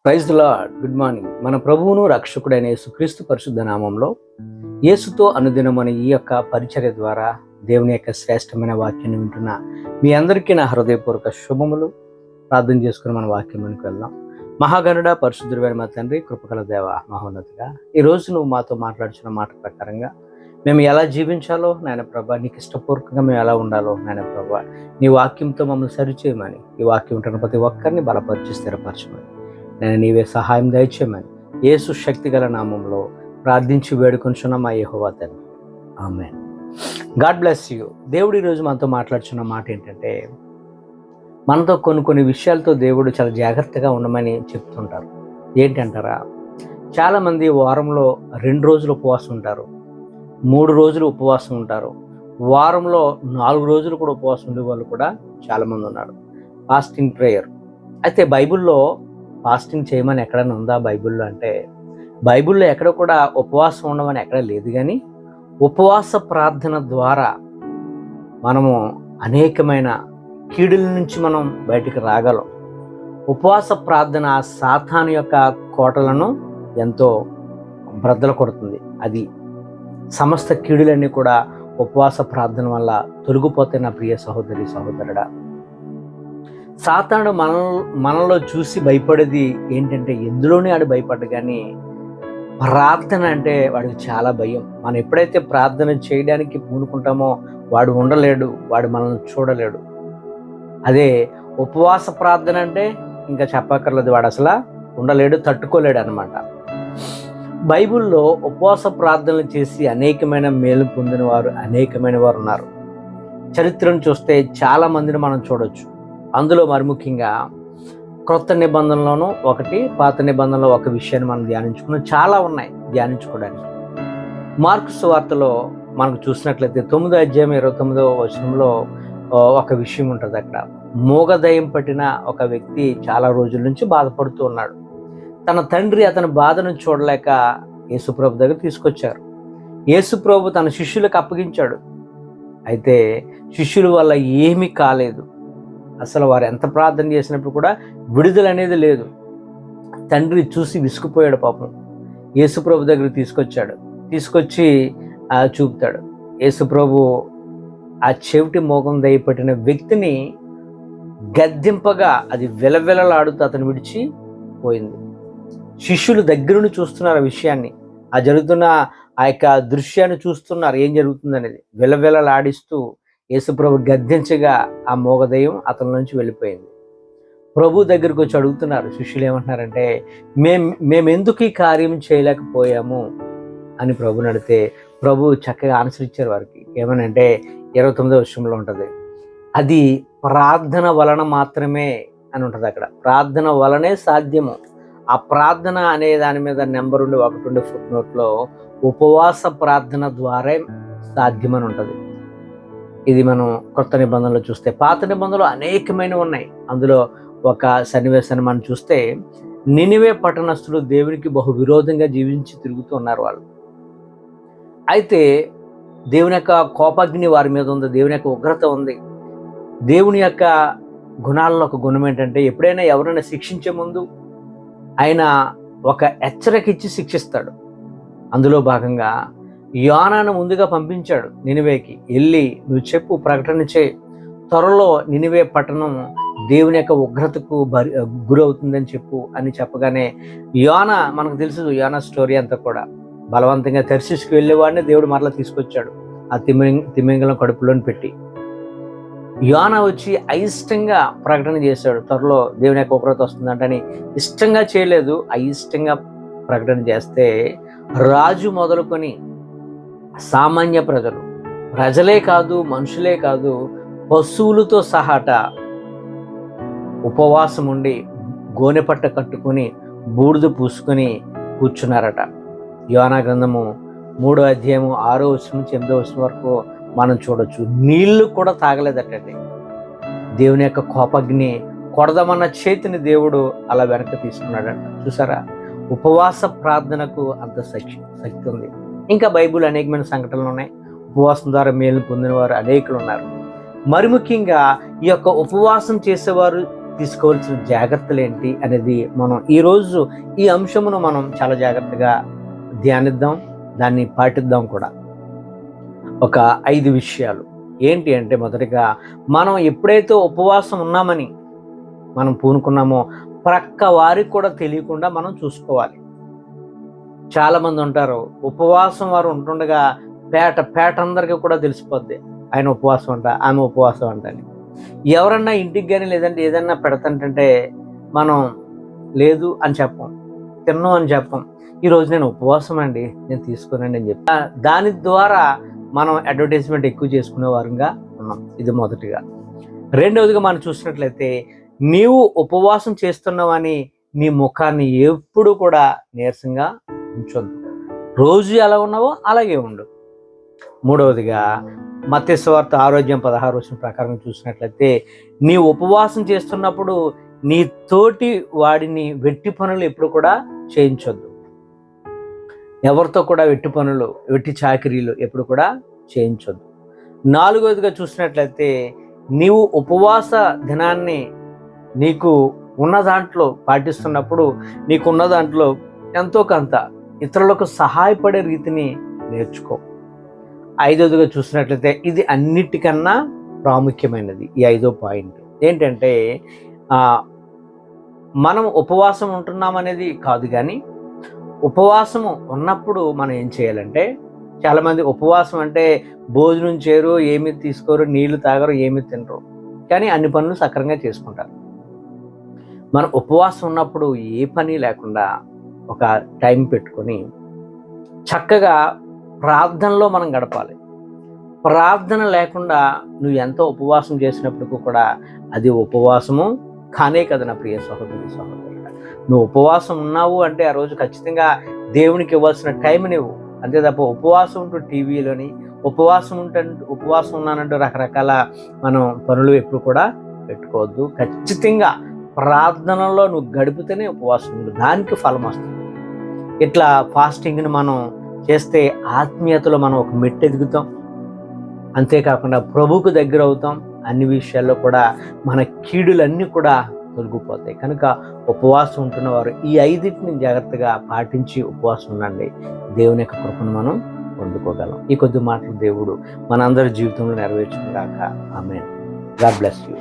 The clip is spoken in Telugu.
Praise the Lord. Good morning. మన ప్రభువును రక్షకుడైన యేసుక్రీస్తు పరిశుద్ధ నామంలో యేసుతో అనుదినం అనే ఈ యొక్క పరిచర్య ద్వారా దేవుని యొక్క శ్రేష్టమైన వాక్యాన్ని వింటున్న మీ అందరికీ నా హృదయపూర్వక శుభములు. ప్రార్థన చేసుకుని మన వాక్యంలోకి వెళ్దాం. మహాగణుడ పరిశుద్ధుడైన మా తండ్రి, కృపగల దేవ, మహోన్నతుగా ఈరోజు నువ్వు మాతో మాట్లాడుచున్న మాట ప్రకారంగా మేము ఎలా జీవించాలో నాయన ప్రభా, నీకు ఇష్టపూర్వకంగా మేము ఎలా ఉండాలో నాయన ప్రభా, నీ వాక్యంతో మమ్మల్ని సరిచేయమని, ఈ వాక్యం ఉంటున్న ప్రతి ఒక్కరిని బలపరిచి స్థిరపరచమని, నేను నీవే సహాయం దయచేయమని యేసు శక్తిగల నామంలో ప్రార్థించి వేడుకొంచున్న మా యెహోవా తండ్రి, ఆమేన్. God bless you. దేవుడు ఈరోజు మనతో మాట్లాడుచున్న మాట ఏంటంటే, మనతో కొన్ని విషయాలతో దేవుడు చాలా జాగ్రత్తగా ఉండమని చెప్తుంటారు. ఏంటంటారా? చాలామంది వారంలో 2 రోజులు ఉపవాసం ఉంటారు, 3 రోజులు ఉపవాసం ఉంటారు, వారంలో 4 రోజులు కూడా ఉపవాసం ఉండే వాళ్ళు కూడా చాలామంది ఉన్నారు. Fasting prayer. అయితే బైబిల్లో ఫాస్టింగ్ చేయమని ఎక్కడైనా ఉందా బైబిల్లో అంటే, బైబిల్లో ఎక్కడ కూడా ఉపవాసం ఉండమని ఎక్కడ లేదు. కానీ ఉపవాస ప్రార్థన ద్వారా మనము అనేకమైన కీడుల నుంచి మనం బయటికి రాగలం. ఉపవాస ప్రార్థన సాతాను యొక్క కోటలను ఎంతో బ్రద్దలు కొడుతుంది. అది సమస్త కీడులన్నీ కూడా ఉపవాస ప్రార్థన వల్ల తొలగిపోతాయి. నా ప్రియ సహోదరి సహోదరుడా, సాతానుడు మనలో చూసి భయపడేది ఏంటంటే, ఎందులోనే ఆడు భయపడ్డు, కానీ ప్రార్థన అంటే వాడికి చాలా భయం. మనం ఎప్పుడైతే ప్రార్థన చేయడానికి పూనుకుంటామో వాడు ఉండలేడు, వాడు మనల్ని చూడలేడు. అదే ఉపవాస ప్రార్థన అంటే ఇంకా చెప్పక్కర్లేదు, వాడు అసలు ఉండలేడు, తట్టుకోలేడు అనమాట. బైబిల్లో ఉపవాస ప్రార్థనలు చేసి అనేకమైన మేలు పొందిన వారు అనేకమైన వారు ఉన్నారు. చరిత్రను చూస్తే చాలా మందిని మనం చూడొచ్చు. అందులో మరి ముఖ్యంగా క్రొత్త నిబంధనలోనూ ఒకటి, పాత నిబంధనలో ఒక విషయాన్ని మనం ధ్యానించుకున్నాం. చాలా ఉన్నాయి ధ్యానించుకోవడానికి. మార్కు సువార్తలో మనకు చూసినట్లయితే 9వ అధ్యాయం 29వ వచనంలో ఒక విషయం ఉంటుంది. అక్కడ మూగదయం పట్టిన ఒక వ్యక్తి చాలా రోజుల నుంచి బాధపడుతూ ఉన్నాడు. తన తండ్రి అతని బాధను చూడలేక యేసుప్రభు దగ్గర తీసుకొచ్చారు. యేసుప్రభు తన శిష్యులకు అప్పగించాడు. అయితే శిష్యుల వల్ల ఏమీ కాలేదు. అసలు వారు ఎంత ప్రార్థన చేసినప్పుడు కూడా విడుదల అనేది లేదు. తండ్రి చూసి విసుకుపోయాడు పాపం. యేసుప్రభు దగ్గర తీసుకొచ్చి చూపుతాడు. యేసుప్రభు ఆ చెవిటి మోగం దయపట్టిన వ్యక్తిని గద్దింపగా అది వెలవెలలాడుతూ అతను విడిచి పోయింది. శిష్యులు దగ్గరుండి చూస్తున్నారు ఆ విషయాన్ని, ఆ జరుగుతున్న ఆ యొక్క దృశ్యాన్ని చూస్తున్నారు, ఏం జరుగుతుంది అనేది. వెలవెలలాడిస్తూ యేసుప్రభు గద్దించగా ఆ మోగదయం అతని నుంచి వెళ్ళిపోయింది. ప్రభు దగ్గరికి వచ్చి అడుగుతున్నారు శిష్యులు, ఏమంటున్నారంటే, మేము ఎందుకు ఈ కార్యం చేయలేకపోయాము అని ప్రభుని అడిగితే ప్రభు చక్కగా ఆన్సర్ ఇచ్చారు వారికి. ఏమనంటే 29వ వచనంలో ఉంటుంది, అది ప్రార్థన వలన మాత్రమే అని ఉంటుంది. అక్కడ ప్రార్థన వలనే సాధ్యము. ఆ ప్రార్థన అనే దాని మీద నెంబర్ ఉండి 1 ఫుట్ నోట్లో ఉపవాస ప్రార్థన ద్వారా సాధ్యమని ఉంటుంది. ఇది మనం కొత్త నిబంధనలో చూస్తే. పాత నిబంధనలు అనేకమైనవి ఉన్నాయి. అందులో ఒక సన్నివేశాన్ని మనం చూస్తే, నినివే పట్టణస్థులు దేవునికి బహు విరోధంగా జీవించి తిరుగుతూ ఉన్నారు వాళ్ళు. అయితే దేవుని యొక్క కోపాగ్ని వారి మీద ఉంది, దేవుని యొక్క ఉగ్రత ఉంది. దేవుని యొక్క గుణాల్లో ఒక గుణం ఏంటంటే, ఎప్పుడైనా ఎవరైనా శిక్షించే ముందు ఆయన ఒక హెచ్చరిక ఇచ్చి శిక్షిస్తాడు. అందులో భాగంగా యోనాను ముందుగా పంపించాడు నినివేకి. వెళ్ళి నువ్వు చెప్పు, ప్రకటన చేయి, త్వరలో నినివే పట్టణం దేవుని యొక్క ఉగ్రతకు గురవుతుందని చెప్పు అని చెప్పగానే యోనా, మనకు తెలుసు యోనా స్టోరీ అంతా కూడా, బలవంతంగా తర్షీషుకు వెళ్ళేవాడిని దేవుడు మరలా తీసుకొచ్చాడు ఆ తిమింగలం కడుపులోని పెట్టి. యోనా వచ్చి అయిష్టంగా ప్రకటన చేశాడు, త్వరలో దేవుని యొక్క ఉగ్రత వస్తుందంటని. ఇష్టంగా చేయలేదు, అయిష్టంగా ప్రకటన చేస్తే రాజు మొదలుకొని సామాన్య ప్రజలే కాదు, మనుషులే కాదు, పశువులతో సహాట ఉపవాసం ఉండి గోనెపట్ట కట్టుకుని బూడిద పూసుకొని కూర్చున్నారట. యోనా గ్రంథము 3వ అధ్యాయము 6వ వచనం నుంచి 8వ వచనం వరకు మనం చూడొచ్చు. నీళ్లు కూడా తాగలేదటండి. దేవుని యొక్క కోపగ్ని కొడదామన్న చేతిని దేవుడు అలా వెనక్కి తీసుకున్నాడట. చూసారా, ఉపవాస ప్రార్థనకు అంత శక్తి ఉంది. ఇంకా బైబిల్ అనేకమైన సంఘటనలు ఉన్నాయి. ఉపవాసం ద్వారా మేలు పొందిన వారు అనేకులు ఉన్నారు. మరి ముఖ్యంగా ఈ యొక్క ఉపవాసం చేసేవారు తీసుకోవాల్సిన జాగ్రత్తలు ఏంటి అనేది మనం ఈరోజు ఈ అంశమును మనం చాలా జాగ్రత్తగా ధ్యానిద్దాం, దాన్ని పాటిద్దాం కూడా. ఒక 5 విషయాలు ఏంటి అంటే, మొదటిగా మనం ఎప్పుడైతే ఉపవాసం ఉన్నామని మనం పూనుకున్నామో ప్రక్క వారికి కూడా తెలియకుండా మనం చూసుకోవాలి. చాలామంది ఉంటారు, ఉపవాసం వారు ఉంటుండగా పేట అందరికీ కూడా తెలిసిపోద్ది, ఆయన ఉపవాసం అంట, ఆమె ఉపవాసం అంట అని. ఎవరన్నా ఇంటికి కానీ లేదంటే ఏదన్నా పెడతంటే మనం లేదు అని చెప్పం, తిన్నాం అని చెప్పం, ఈరోజు నేను ఉపవాసం అండి, నేను తీసుకోనండి అని చెప్పి దాని ద్వారా మనం అడ్వర్టైజ్మెంట్ ఎక్కువ చేసుకునే వారంగా ఉన్నాం. ఇది మొదటిగా. రెండవదిగా మనం చూసినట్లయితే, నీవు ఉపవాసం చేస్తున్నావని నీ ముఖాన్ని ఎప్పుడు కూడా నీరసంగా ఉంచొద్దు. రోజు ఎలా ఉన్నావో అలాగే ఉండు. మూడవదిగా మత్తయి సువార్త 6:16 ప్రకారం చూసినట్లయితే, నీ ఉపవాసం చేస్తున్నప్పుడు నీ తోటి వాడిని వెట్టి పనులు ఎప్పుడు కూడా చేయించొద్దు. ఎవరితో కూడా వెట్టి చాకిరీలు ఎప్పుడు కూడా చేయించొద్దు. నాలుగవదిగా చూసినట్లయితే, నీవు ఉపవాస దినాన్ని నీకు ఉన్న దాంట్లో పాటిస్తున్నప్పుడు నీకున్న దాంట్లో ఎంతో కొంత ఇతరులకు సహాయపడే రీతిని నేర్చుకో. ఐదవదిగా చూసినట్లయితే, ఇది అన్నిటికన్నా ప్రాముఖ్యమైనది. ఈ 5వ పాయింట్ ఏంటంటే, మనం ఉపవాసం ఉంటున్నాం అనేది కాదు, కానీ ఉపవాసము ఉన్నప్పుడు మనం ఏం చేయాలంటే, చాలామంది ఉపవాసం అంటే భోజనం చేయరు, ఏమి తీసుకోరు, నీళ్లు తాగరు, ఏమి తినరు, కానీ అన్ని పనులు సక్రమంగా చేసుకుంటారు. మనం ఉపవాసం ఉన్నప్పుడు ఏ పని లేకుండా ఒక టైం పెట్టుకొని చక్కగా ప్రార్థనలో మనం గడపాలి. ప్రార్థన లేకుండా నువ్వు ఎంతో ఉపవాసం చేసినప్పటికీ కూడా అది ఉపవాసము కానే కదా నా ప్రియ సహోదరి సహోదరుడా. నువ్వు ఉపవాసం ఉన్నావు అంటే ఆ రోజు ఖచ్చితంగా దేవునికి ఇవ్వాల్సిన టైం నువ్వు. అంతే తప్ప ఉపవాసం ఉంటూ టీవీలోని ఉపవాసం ఉన్నానంటూ రకరకాల మనం పనులు ఎప్పుడు కూడా పెట్టుకోవద్దు. ఖచ్చితంగా ప్రార్థనలో నువ్వు గడిపితేనే ఉపవాసం ఉండు, దానికి ఫలం వస్తుంది. ఇట్లా ఫాస్టింగ్ని మనం చేస్తే ఆత్మీయతలో మనం ఒక మెట్టు ఎదుగుతాం. అంతేకాకుండా ప్రభువుకు దగ్గర అవుతాం. అన్ని విషయాల్లో కూడా మన కీడులన్నీ కూడా తొలగిపోతాయి. కనుక ఉపవాసం ఉంటున్న వారు ఈ 5టిని జాగ్రత్తగా పాటించి ఉపవాసం ఉండండి. దేవుని యొక్క కృపను మనం పొందుకోగలం. ఈ కొద్ది మాటలు దేవుడు మనందరి జీవితంలో నెరవేర్చును గాక. ఆమేన్. God bless you.